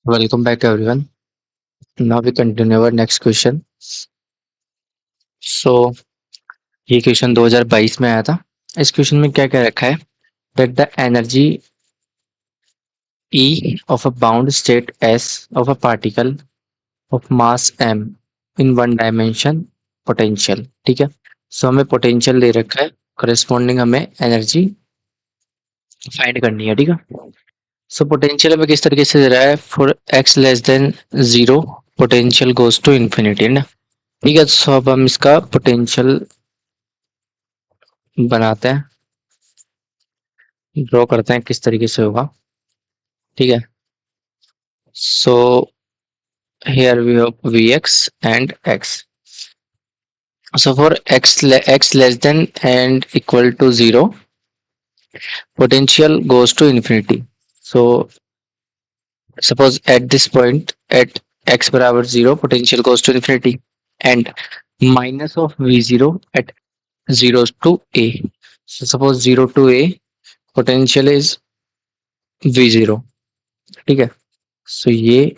Welcome back everyone. Now we continue our next question. So ये question 2022 में आया था। इस क्वेश्चन में क्या क्या रखा है that the energy E of a bound state S of a particle of mass m in one dimension potential। ठीक है, सो हमें पोटेंशियल दे रखा है, करस्पॉन्डिंग हमें एनर्जी फाइंड करनी है। ठीक है, सो पोटेंशियल हमें किस तरीके से दे रहा है, for x less than 0 potential goes to infinity है ना। ठीक है, सो अब हम इसका पोटेंशियल बनाते हैं, ड्रॉ करते हैं किस तरीके से होगा। ठीक है, so here we have vx and x। So for x less than and equal to 0 potential goes to infinity। so suppose at this point at x बराबर 0 potential goes to infinity and minus of v0 at 0 to a। so suppose 0 to a potential is v0। ठीक है, सो ये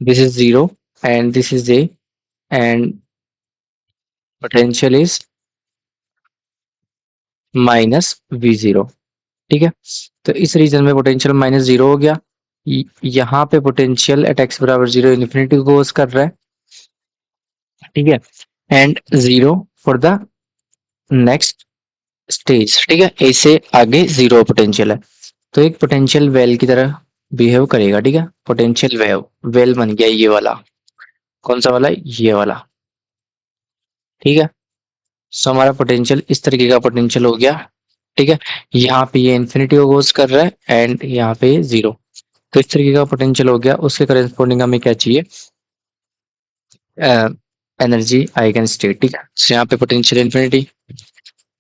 this is 0 and this is a and potential is minus v0। ठीक है, तो इस reason में potential minus 0 हो गया। यहाँ पे पोटेंशियल एट x बराबर 0 इन्फिनिटी गोज कर रहा है। ठीक है, and 0 for the next stage. ठीक है, ए से आगे 0 पोटेंशियल है, तो एक पोटेंशियल वेल की तरह बिहेव करेगा। ठीक है, पोटेंशियल वेल बन गया ये वाला। कौन सा वाला, ये वाला। ठीक है, सो हमारा पोटेंशियल इस तरीके का पोटेंशियल हो गया। ठीक है, यहाँ पे ये इन्फिनिटी को गोज कर रहा है एंड यहाँ पे 0, तो इस तरीके का पोटेंशियल हो गया। उसके करेस्पॉन्डिंग हमें क्या चाहिए, एनर्जी आइगन स्टेट। ठीक है, so यहाँ पे पोटेंशियल इन्फिनिटी,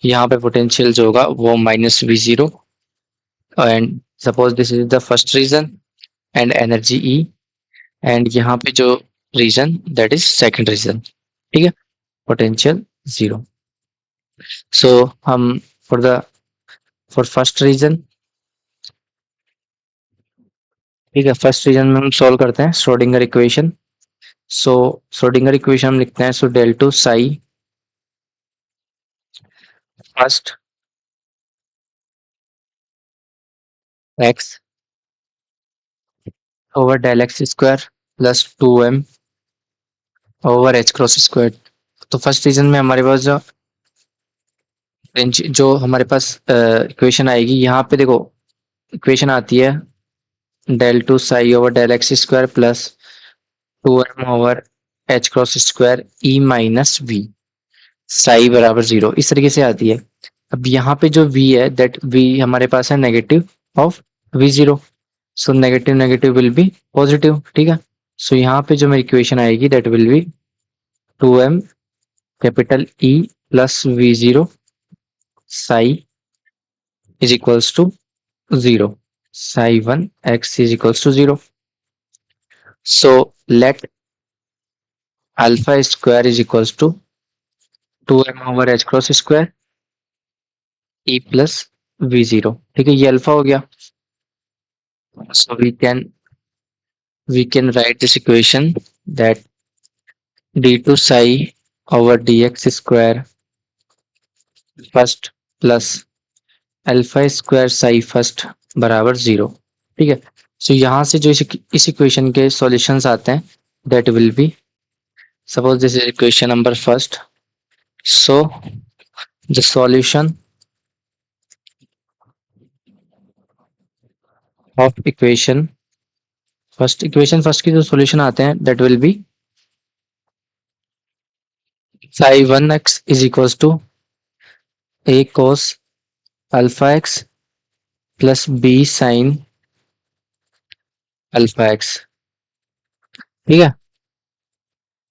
यहाँ पे पोटेंशियल जो होगा वो minus v0 and suppose this is the first region and energy E and यहाँ पे जो region that is second region. ठीक है, पोटेंशियल 0। सो हम फॉर फर्स्ट रीजन, ठीक है, फर्स्ट रीजन में हम सॉल्व करते हैं Schrodinger equation. So Schrodinger equation हम लिखते हैं, so del two psi first X over del X square plus 2m over H cross square. तो फर्स्ट रीजन में हमारे पास जो हमारे पास इक्वेशन आएगी, यहाँ पे देखो इक्वेशन आती है del two psi over del X square plus 2m over H cross square E minus V psi बराबर 0, इस तरीके से आती है। अब यहाँ पे जो v है दैट v हमारे पास है negative of v0, so negative negative will be positive. ठीक है, सो यहाँ पे जो मेरी इक्वेशन आएगी that will be 2m capital E plus v0 Sai is equals to 0, psi 1 x is equals to 0। So let alpha square is equals to 2m over h cross square e plus v0। ठीक है, ये alpha हो गया। So we can write this equation that d2 psi over dx square first plus alpha square Sai first बराबर 0। ठीक है, so यहाँ से जो इस इक्वेशन के सॉल्यूशंस आते हैं that will B, suppose this is equation number first, so the solution of equation first की जो solution आते हैं that will be psi 1x is equals to a cos alpha x plus b sin alpha x। ठीक है,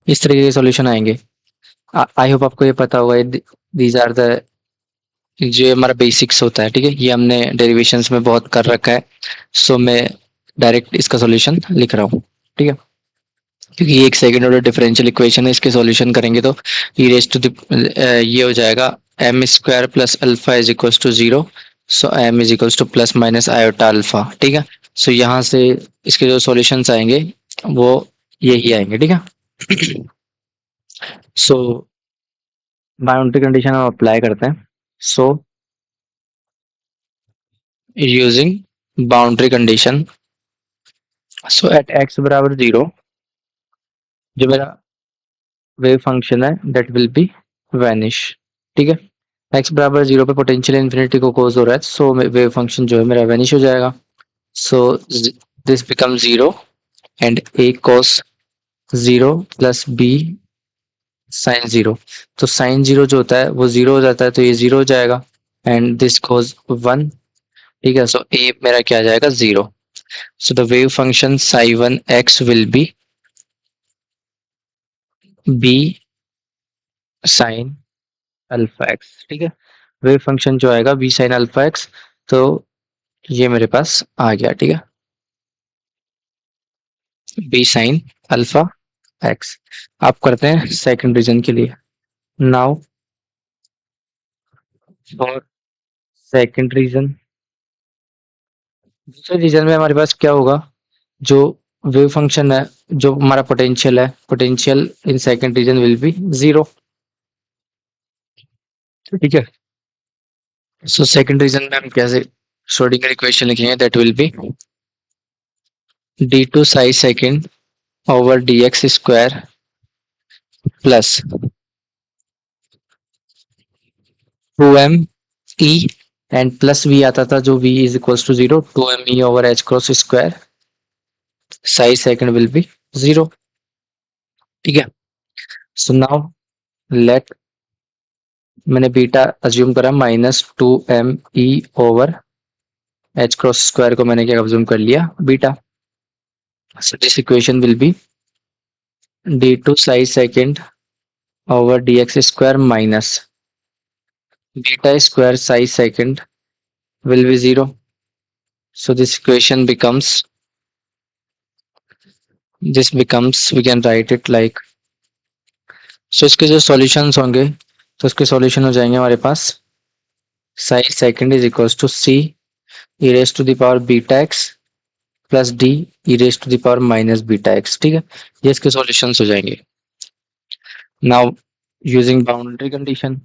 इस तरीके के solution आएंगे। आई होप आपको ये पता होगा, दीज आर द जो हमारा बेसिक्स होता है। ठीक है, ये हमने डेरिवेशंस में बहुत कर रखा है, सो मैं डायरेक्ट इसका सॉल्यूशन लिख रहा हूँ। ठीक है, क्योंकि ये एक सेकंड ऑर्डर डिफरेंशियल इक्वेशन है, इसके सॉल्यूशन करेंगे तो ई रेज टू ये हो जाएगा M square plus alpha is equals to zero. So M is equals to plus minus iota alpha. ठीक है। सो यहाँ से इसके जो सॉल्यूशंस आएंगे वो यही आएंगे। ठीक है। सो बाउंड्री कंडीशन हम अप्लाई करते हैं। सो यूजिंग बाउंड्री कंडीशन, सो एट एक्स बराबर जीरो जो मेरा वेव फंक्शन है दैट विल बी वैनिश। ठीक है। एक्स बराबर जीरो पे पोटेंशियल इन्फिनिटी को कोज हो रहा है, सो वेव फंक्शन जो है मेरा वैनिश हो जाएगा। So this become zero and A cos zero plus B sine zero. तो साइन जीरो जो होता है वो जीरो हो जाता है, तो ये जीरो हो जाएगा एंड दिस cos वन। ठीक है। सो ए मेरा क्या आ जाएगा zero. So the wave function psi one X will be B sine alpha X. ठीक है। वेव फंक्शन जो आएगा बी साइन अल्फा एक्स। तो ये मेरे पास आ गया। ठीक है। B sine alpha X. आप करते हैं सेकंड रीजन के लिए। नाउ फॉर सेकंड रीजन, दूसरे रीजन में हमारे पास क्या होगा, जो वेव फंक्शन है, जो हमारा पोटेंशियल है, potential in second region will be zero. ठीक है। सो सेकंड रीजन में हम कैसे श्रोडिंगर इक्वेशन लिखेंगे, that will be D two psi second over D X square plus two M E and plus V आता था, जो v is equals to zero, two M E over H cross square psi second will be zero. ठीक है। So now let, मैंने beta assume करा minus two M E over H cross square को मैंने क्या अज्यूम कर लिया beta. So this equation will be D two psi second over D X square minus beta square psi second will be zero. So this becomes we can write it like, so इसके जो solutions होंगे, तो इसके solution हो जाएंगे हमारे पास psi second is equals to C E raise to the power beta x plus D E raise to the power minus beta x. ठीक है। ये इसके सॉल्यूशंस हो जाएंगे। Now using boundary condition,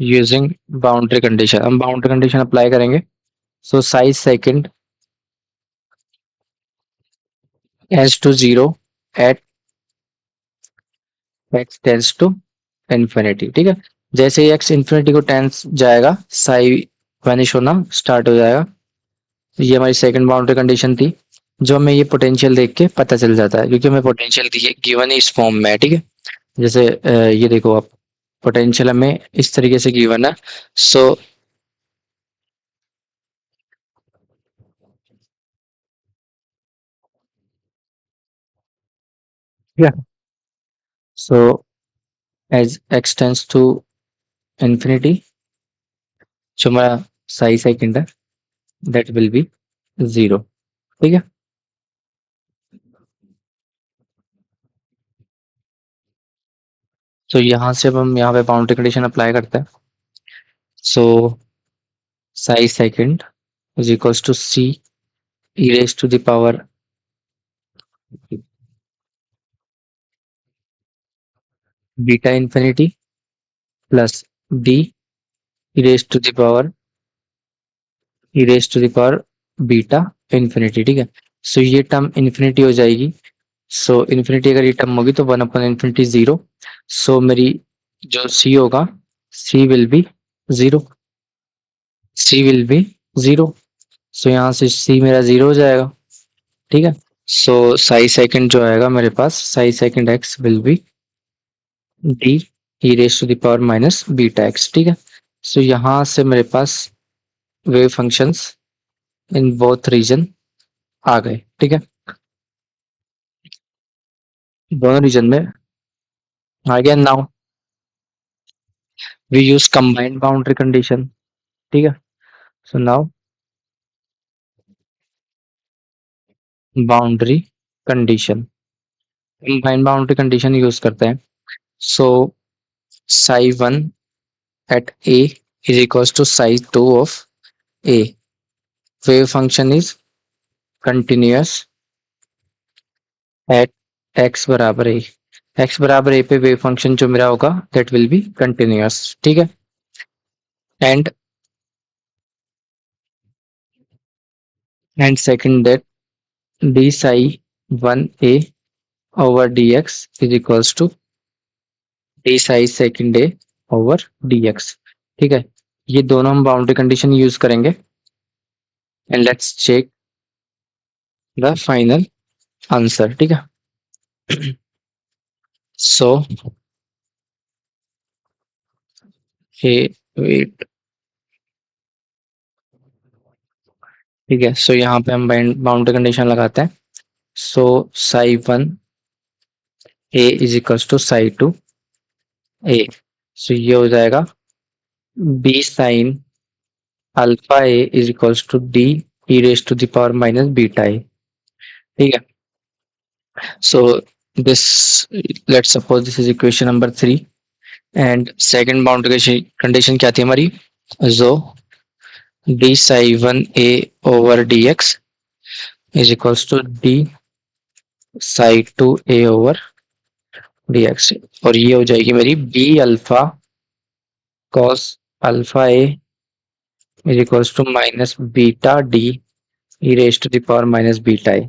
using boundary condition हम boundary condition apply करेंगे। So psi second as to zero at x tends to infinity. ठीक है। जैसे ही एक्स इन्फिनिटी को टेंस जाएगा साई वैनिश होना स्टार्ट हो जाएगा। ये हमारी सेकंड बाउंड्री कंडीशन थी, जो हमें ये पोटेंशियल देख के पता चल जाता है, क्योंकि हमें पोटेंशियल गिवन है इस फॉर्म में है। ठीक है। जैसे ये देखो आप, पोटेंशियल हमें इस तरीके से गिवन है। So so as x tends to infinity, जो हमारा साई सेकंड है दैट विल बी जीरो। ठीक है। तो यहाँ से अब हम यहाँ पे बाउंड्री कंडीशन अप्लाई करते हैं। So psi second is equals to C E raise to the power beta infinity plus D E raise to the power E raise to the power beta infinity. ठीक है। सो ये term infinity हो जाएगी। सो infinity अगर ये term होगी तो one upon infinity zero. So मेरी जो सी होगा, C will be zero, C will be zero. So यहाँ से सी मेरा जीरो हो जाएगा। ठीक है। सो साई सेकंड जो आएगा मेरे पास, psi second x will be D E raise to the power minus beta x. ठीक है। सो यहाँ से मेरे पास wave functions in both region आ गए। ठीक है। दोनों रीजन में आ गया। Now we use combined boundary condition. ठीक है। So now boundary condition, combined boundary condition use करते हैं. So psi 1 at a is equals to psi 2 of a. Wave function is continuous at x बराबर a. x बराबर a पे wave function जो मेरा होगा that will be continuous. ठीक है. And second that d psi 1a over dx is equals to d psi second a over dx. ठीक है. ये दोनों हम बाउंड्री कंडीशन यूज करेंगे and let's check the final answer. ठीक है. So a wait. ठीक है. सो यहाँ पे हम बाउंड्री कंडीशन लगाते हैं. So psi 1 A is equals to psi 2 A. So ये हो जाएगा B sine alpha A is equals to D E raise to the power minus beta A. ठीक है. So this let's suppose this is equation number 3 and second boundary condition क्या थी हमारी. जो D psi 1 A over D X is equals to D psi 2 A over D x. और ये हो जाएगी मेरी B alpha cos alpha A is equals to minus beta D E raise to the power minus beta A.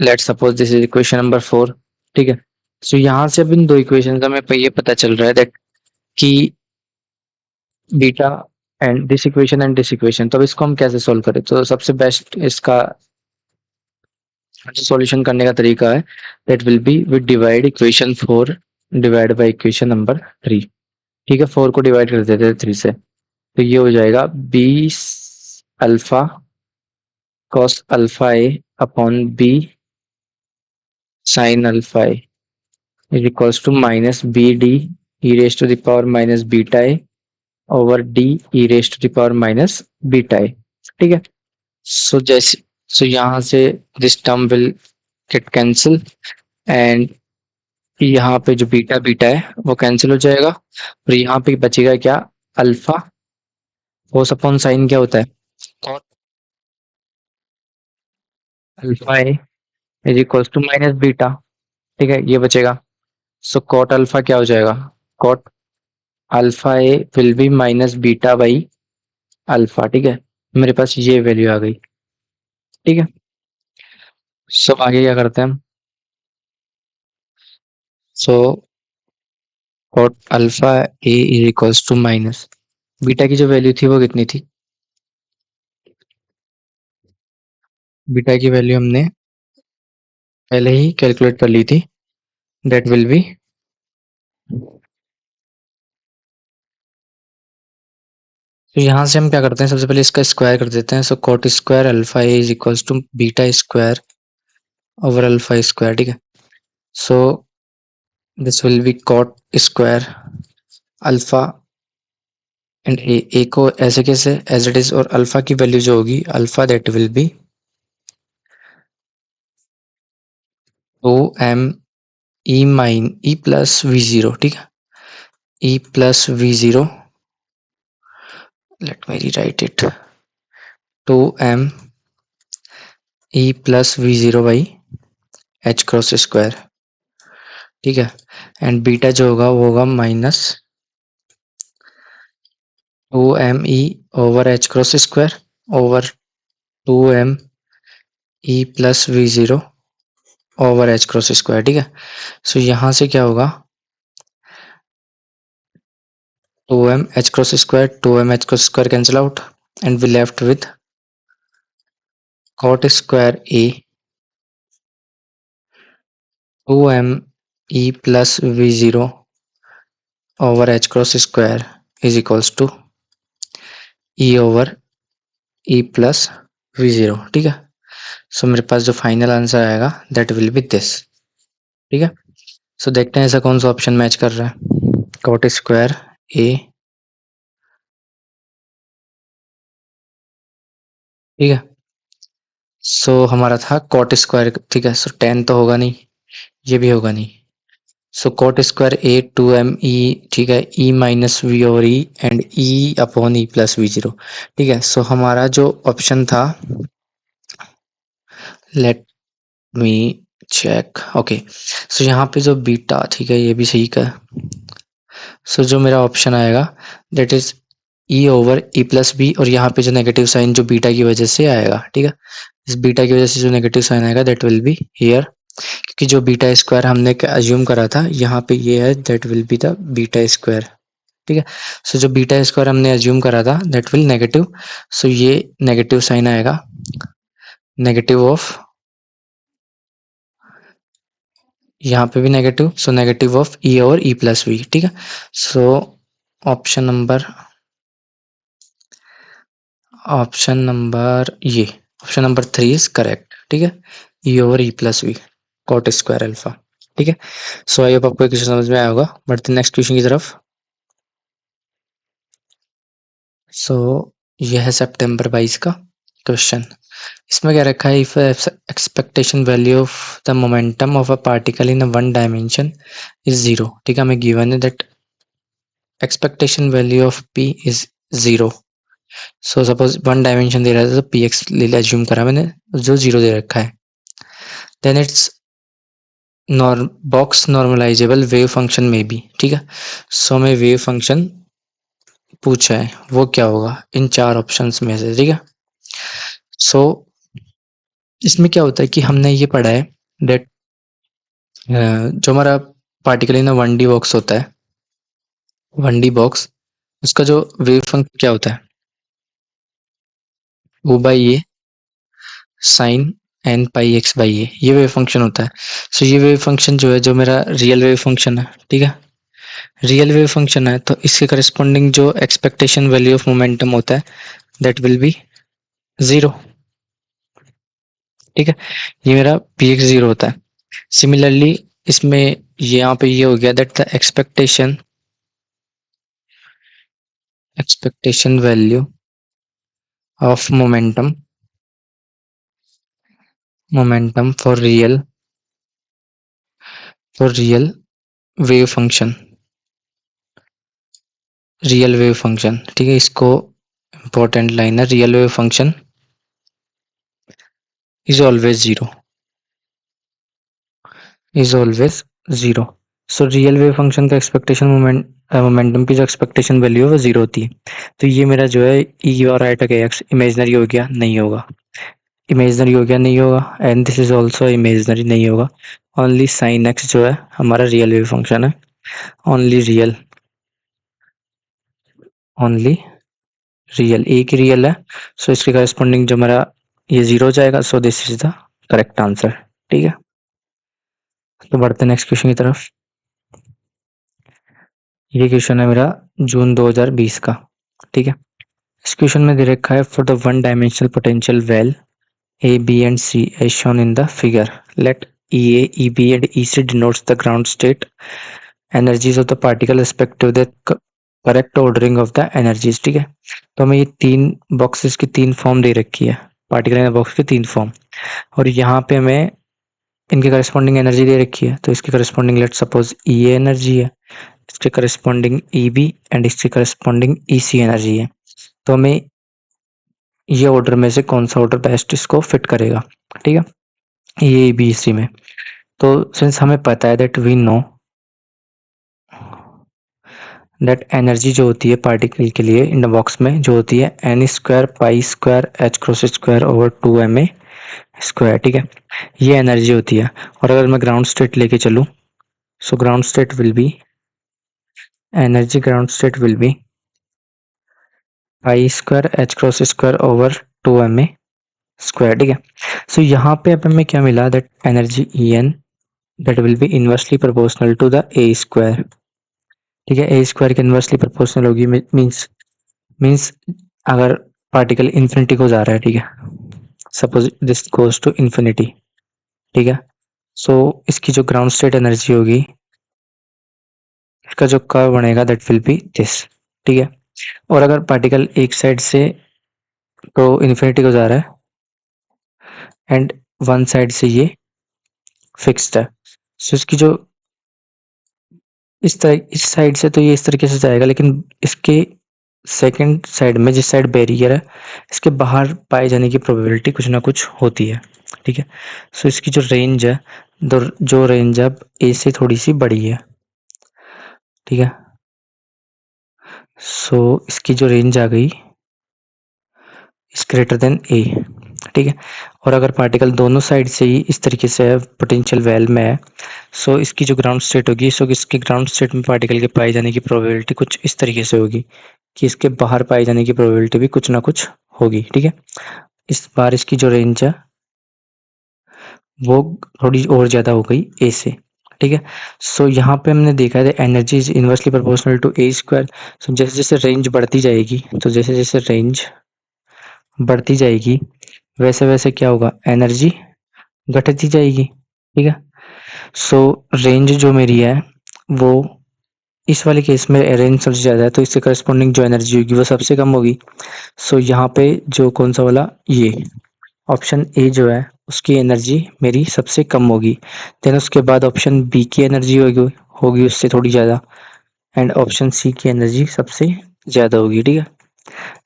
Let's suppose this is equation number 4. ठीक है. So यहाँ से अब इन दो इक्वेशन का हमें ये पता चल रहा है दैट कि beta and this equation and this equation. तो अब इसको हम कैसे सॉल्व करें. तो सबसे बेस्ट इसका सॉल्यूशन करने का तरीका है that will be with divide equation 4 divide by equation number 3. ठीक है. 4 को डिवाइड कर देते हैं 3 से. तो ये हो जाएगा B alpha cos alpha A upon B sine alpha A is equals to minus B D E raise to the power minus beta A over D E raise to the power minus beta A. ठीक है. So जैसे so यहाँ से this term will get cancel and यहाँ पे जो beta beta है वो कैंसिल हो जाएगा और यहाँ पे बचेगा क्या. अल्फा कोस अपॉन साइन क्या होता है. Cot alpha A is equals to minus beta. ठीक है. ये बचेगा. सो कॉट अल्फा क्या हो जाएगा. Cot alpha A will be minus beta by alpha. ठीक है. मेरे पास ये वैल्यू आ गई. ठीक है. सो आगे क्या करते हैं हम. So cot alpha A is equals to minus beta की जो वैल्यू थी वो कितनी थी. बीटा की वैल्यू हमने पहले ही कैलकुलेट कर ली थी. दैट विल बी तो यहाँ से हम क्या करते हैं सबसे पहले इसका स्क्वायर कर देते हैं. So cot square alpha A is equals to beta square over alpha square. ठीक है. So this will be cot square alpha and A को ऐसे कैसे एज इट इज और अल्फा की वैल्यू जो होगी alpha that will be 2m E minus E plus V zero. ठीक है. E plus V zero let me rewrite it 2m E plus V zero by H cross square. ठीक है. And beta जो होगा वो होगा minus 2m E over H cross square over 2m E plus V zero over H cross square. ठीक है. So यहाँ से क्या होगा 2m H cross square 2m H cross square cancel out and we left with cot square A 2m e plus V zero over H cross square is equals to E over E plus V zero. ठीक है. सो मेरे पास जो final answer आएगा that will B this. ठीक है. सो देखते हैं ऐसा कौन सा ऑप्शन मैच कर रहा है. कॉट स्क्वायर ए. ठीक है. सो हमारा था कॉट स्क्वायर. ठीक है. सो 10 तो होगा नहीं ये भी होगा नहीं। So cot square A two M E, ठीक है, ई माइनस वी और E and E upon E plus V zero, ठीक है। सो हमारा जो ऑप्शन था, let me check, okay. So यहाँ पे जो बीटा, ठीक है, ये भी सही का। सो जो मेरा ऑप्शन आएगा that is E over E plus B, और यहाँ पे जो नेगेटिव साइन जो बीटा की वजह से आएगा, ठीक है, इस बीटा की वजह से जो नेगेटिव साइन आएगा दैट विल बी हियर, क्योंकि जो बीटा स्क्वायर हमने अज्यूम करा था यहाँ पे ये है, that will be the beta square, ठीक है। सो जो बीटा स्क्वायर हमने अज्यूम करा था दैट विल नेगेटिव, सो ये नेगेटिव साइन आएगा, नेगेटिव ऑफ, यहाँ पे भी negative, so negative of E और ई प्लस वी, ठीक है। सो ऑप्शन नंबर ये ऑप्शन नंबर 3 इज करेक्ट, ठीक है, E over E plus V cot square alpha, ठीक है। सो आई होप आपको क्वेश्चन समझ में आया होगा। बढ़ते नेक्स्ट क्वेश्चन की तरफ। सो ये है सितंबर 22 का क्वेश्चन। इसमें क्या रखा है, if expectation value of the momentum of a particle in one dimension is zero, ठीक है, हमें गिवन है that expectation value of P is zero. So suppose one dimension दे रहा था तो पी एक्स ले एज्यूम करा मैंने, जो जीरो दे रखा है, then it's box normalisable wave function में भी, ठीक है। सो हमें वेव फंक्शन पूछा है, वो क्या होगा इन चार ऑप्शंस में से, ठीक है। सो इसमें क्या होता है कि हमने ये पढ़ा है दैट जो हमारा particle in one D box होता है, वन डी बॉक्स, उसका जो वेव फंक्शन क्या होता है, वो by A sine N pi x by A, ये वेव फंक्शन होता है। सो ये वेव फंक्शन जो है, जो मेरा रियल वेव फंक्शन है, ठीक है, रियल वेव फंक्शन है, तो इसके करस्पॉन्डिंग जो एक्सपेक्टेशन वैल्यू ऑफ मोमेंटम होता है दैट विल बी जीरो, ठीक है, ये मेरा पी एक्स जीरो होता है। सिमिलरली इसमें यहाँ पे ये हो गया that the expectation value of momentum for wave function real wave function, ठीक है, इसको इंपॉर्टेंट लाइन है, real wave function is always zero, is always zero. So real wave function का एक्सपेक्टेशन मोमेंटम की जो एक्सपेक्टेशन वैल्यू है वो zero होती है। तो ये मेरा जो है ई और आई का एक्स इमेजनरी हो गया, नहीं होगा, इमेजनरी हो गया, नहीं होगा, and this is also imaginary, नहीं होगा। ओनली साइन एक्स जो है हमारा रियल वेव फंक्शन है, ओनली रियल, ओनली रियल, एक ही रियल है। सो इसके करस्पॉन्डिंग जो हमारा ये जीरो हो जाएगा, so this is the correct answer, ठीक है। तो बढ़ते नेक्स्ट क्वेश्चन की तरफ। ये क्वेश्चन है मेरा जून 2020 का, ठीक है। इस क्वेश्चन में दे रखा है for the one dimensional potential well A B and C as shown in the figure, let E A E B and E C denotes the ground state energies of the particle respective the correct ordering of the energies, ठीक है। तो हमें ये तीन boxes की तीन form दे रखी है, पार्टिकल इन बॉक्स की तीन फॉर्म, और यहाँ पे हमें इनके करस्पॉन्डिंग एनर्जी दे रखी है। तो इसके corresponding let suppose E energy है, इसके करस्पॉन्डिंग ई बी एंड इसके करस्पॉन्डिंग ई सी एनर्जी है। तो हमें ये ऑर्डर में से कौन सा ऑर्डर बेस्ट इसको फिट करेगा, ठीक है, ये बी सी में। तो सिंस हमें पता है that we know that energy जो होती है पार्टिकल के लिए इन द बॉक्स में जो होती है N square pi square H cross square over 2ma square, ठीक है, ये एनर्जी होती है। और अगर मैं ग्राउंड स्टेट लेके चलूँ, so ground state will be energy, ground state will be pi square H cross square over 2ma square, ठीक है। सो यहाँ पे अब हमें क्या मिला that energy E N that will be inversely proportional to the A square, ठीक है, ए स्क्वायर के इनवर्सली प्रोपोर्शनल होगी, मीन्स अगर पार्टिकल इन्फिनिटी को जा रहा है, ठीक है, suppose this goes to infinity, ठीक है, सो इसकी जो ग्राउंड स्टेट एनर्जी होगी, इसका जो कर्व बनेगा दैट विल बी दिस, ठीक है। और अगर पार्टिकल एक साइड से तो इन्फिनिटी को जा रहा है एंड वन साइड से ये फिक्स्ड है, सो इसकी जो इस तरह इस साइड से तो ये इस तरीके से जाएगा, लेकिन इसके सेकंड साइड में जिस साइड बैरियर है, इसके बाहर पाए जाने की प्रोबेबिलिटी कुछ ना कुछ होती है, ठीक है। सो इसकी जो रेंज है, जो रेंज अब ए से थोड़ी सी बड़ी है, ठीक है। सो इसकी जो रेंज आ गई इज ग्रेटर देन ए, ठीक है। और अगर पार्टिकल दोनों साइड से ही इस तरीके से है, पोटेंशियल वेल में है, सो इसकी जो ग्राउंड स्टेट होगी, सो इसके ग्राउंड स्टेट में पार्टिकल के पाए जाने की प्रोबेबिलिटी कुछ इस तरीके से होगी कि इसके बाहर पाए जाने की प्रोबेबिलिटी भी कुछ ना कुछ होगी, ठीक है। इस बार इसकी जो रेंज है वो थोड़ी और ज़्यादा हो गई ए से, ठीक है। सो यहाँ पे हमने देखा है energy is inversely proportional to A square. So जैसे जैसे रेंज बढ़ती जाएगी, तो जैसे जैसे रेंज बढ़ती जाएगी वैसे वैसे क्या होगा, एनर्जी घटती जाएगी, ठीक है। सो रेंज जो मेरी है वो इस वाले केस में रेंज सबसे ज़्यादा है, तो इससे करस्पॉन्डिंग जो एनर्जी होगी वो सबसे कम होगी। सो यहाँ पे जो कौन सा वाला, ये ऑप्शन ए जो है उसकी एनर्जी मेरी सबसे कम होगी। देन उसके बाद ऑप्शन बी की एनर्जी होगी होगी उससे थोड़ी ज़्यादा, एंड ऑप्शन सी की एनर्जी सबसे ज़्यादा होगी, ठीक है।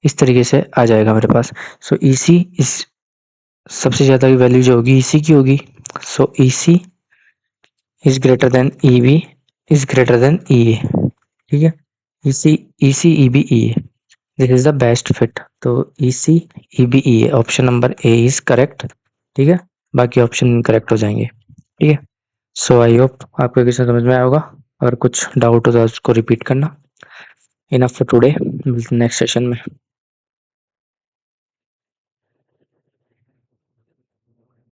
इस तरीके से आ जाएगा मेरे पास। सो ई सी इस सबसे ज़्यादा की वैल्यू जो होगी ई सी की होगी। So E C is greater than E B is greater than E A, ठीक है। E C E B E A, this is the best fit. तो E C E B E A, option number A is correct, ठीक है। बाकी option correct हो जाएंगे, ठीक है। सो आई होप आपको क्वेश्चन समझ में आया होगा। अगर कुछ डाउट हो तो उसको रिपीट करना। Enough for today, next session में।